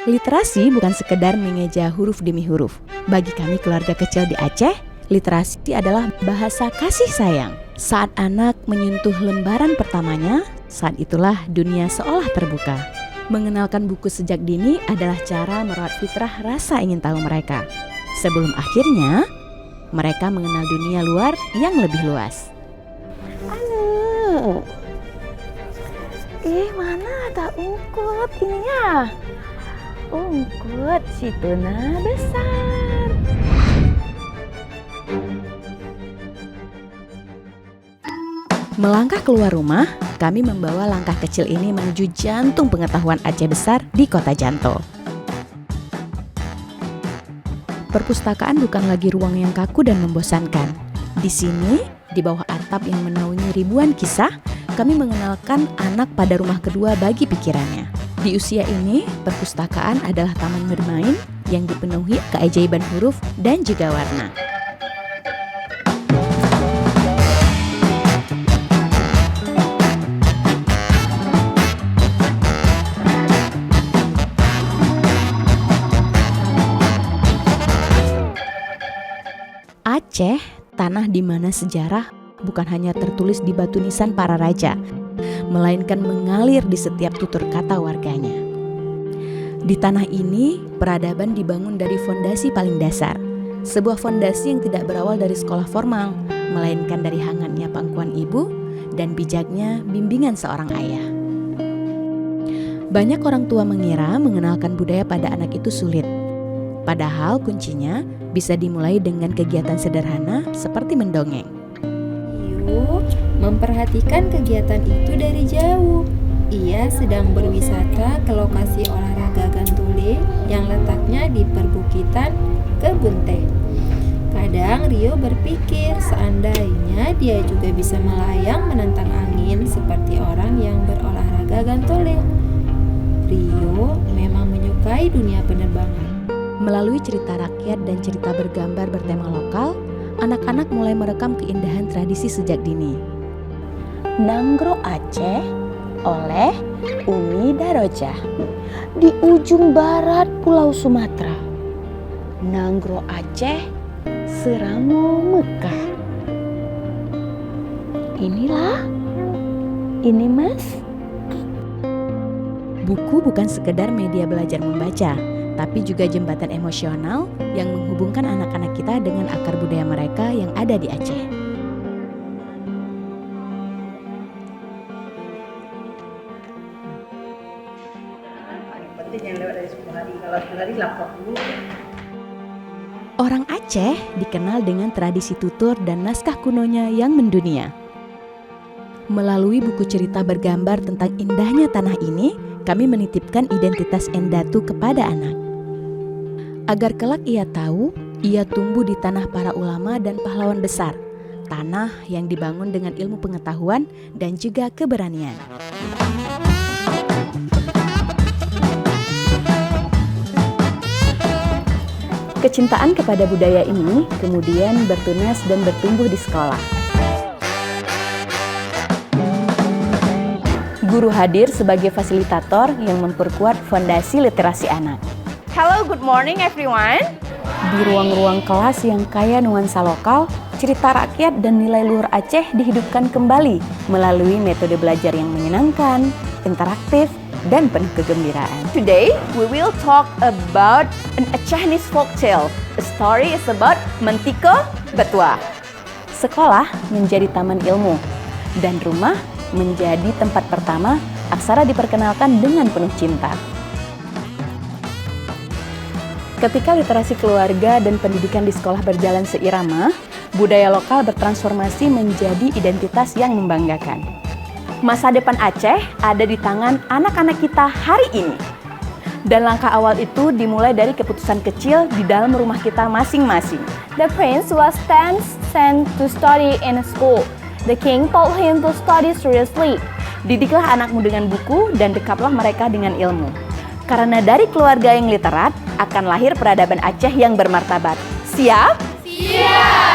Literasi bukan sekedar mengeja huruf demi huruf. Bagi kami keluarga kecil di Aceh, literasi adalah bahasa kasih sayang. Saat anak menyentuh lembaran pertamanya, saat itulah dunia seolah terbuka. Mengenalkan buku sejak dini adalah cara merawat fitrah rasa ingin tahu mereka. Sebelum akhirnya, mereka mengenal dunia luar yang lebih luas. Halo. Mana ada ungkut ininya? Ungkut si tuna besar. Melangkah keluar rumah, kami membawa langkah kecil ini menuju jantung pengetahuan Aceh besar di kota Janto. Perpustakaan bukan lagi ruang yang kaku dan membosankan. Di sini, di bawah atap yang menaungi ribuan kisah, kami mengenalkan anak pada rumah kedua bagi pikirannya. Di usia ini, perpustakaan adalah taman bermain yang dipenuhi keajaiban huruf dan juga warna. Aceh, tanah di mana sejarah bukan hanya tertulis di batu nisan para raja, melainkan mengalir di setiap tutur kata warganya. Di tanah ini, peradaban dibangun dari fondasi paling dasar. Sebuah fondasi yang tidak berawal dari sekolah formal, melainkan dari hangatnya pangkuan ibu dan bijaknya bimbingan seorang ayah. Banyak orang tua mengira mengenalkan budaya pada anak itu sulit. Padahal kuncinya bisa dimulai dengan kegiatan sederhana seperti mendongeng. Memperhatikan kegiatan itu dari jauh. Ia sedang berwisata ke lokasi olahraga gantole yang letaknya di perbukitan Kebun Teh. Kadang Rio berpikir seandainya dia juga bisa melayang menantang angin seperti orang yang berolahraga gantole. Rio memang menyukai dunia penerbangan. Melalui cerita rakyat dan cerita bergambar bertema lokal, anak-anak mulai merekam keindahan tradisi sejak dini. Nanggro Aceh oleh Umi Darojah di ujung barat Pulau Sumatera. Nanggro Aceh Seramo Mekah. Inilah, ini Mas. Buku bukan sekedar media belajar membaca, tapi juga jembatan emosional yang menghubungkan anak-anak kita dengan akar budaya mereka yang ada di Aceh. Orang Aceh dikenal dengan tradisi tutur dan naskah kunonya yang mendunia. Melalui buku cerita bergambar tentang indahnya tanah ini, kami menitipkan identitas Endatu kepada anak. Agar kelak ia tahu, ia tumbuh di tanah para ulama dan pahlawan besar, tanah yang dibangun dengan ilmu pengetahuan dan juga keberanian. Kecintaan kepada budaya ini kemudian bertunas dan bertumbuh di sekolah. Guru hadir sebagai fasilitator yang memperkuat fondasi literasi anak. Hello, good morning everyone. Di ruang-ruang kelas yang kaya nuansa lokal, cerita rakyat dan nilai luhur Aceh dihidupkan kembali melalui metode belajar yang menyenangkan, interaktif, dan penuh kegembiraan. Today we will talk about an Acehese folktale. The story is about Mentiko Betua. Sekolah menjadi taman ilmu, dan rumah menjadi tempat pertama aksara diperkenalkan dengan penuh cinta. Ketika literasi keluarga dan pendidikan di sekolah berjalan seirama, budaya lokal bertransformasi menjadi identitas yang membanggakan. Masa depan Aceh ada di tangan anak-anak kita hari ini. Dan langkah awal itu dimulai dari keputusan kecil di dalam rumah kita masing-masing. The prince was sent to study in a school. The king told him to study seriously. Didiklah anakmu dengan buku dan dekaplah mereka dengan ilmu. Karena dari keluarga yang literat akan lahir peradaban Aceh yang bermartabat. Siap? Siap!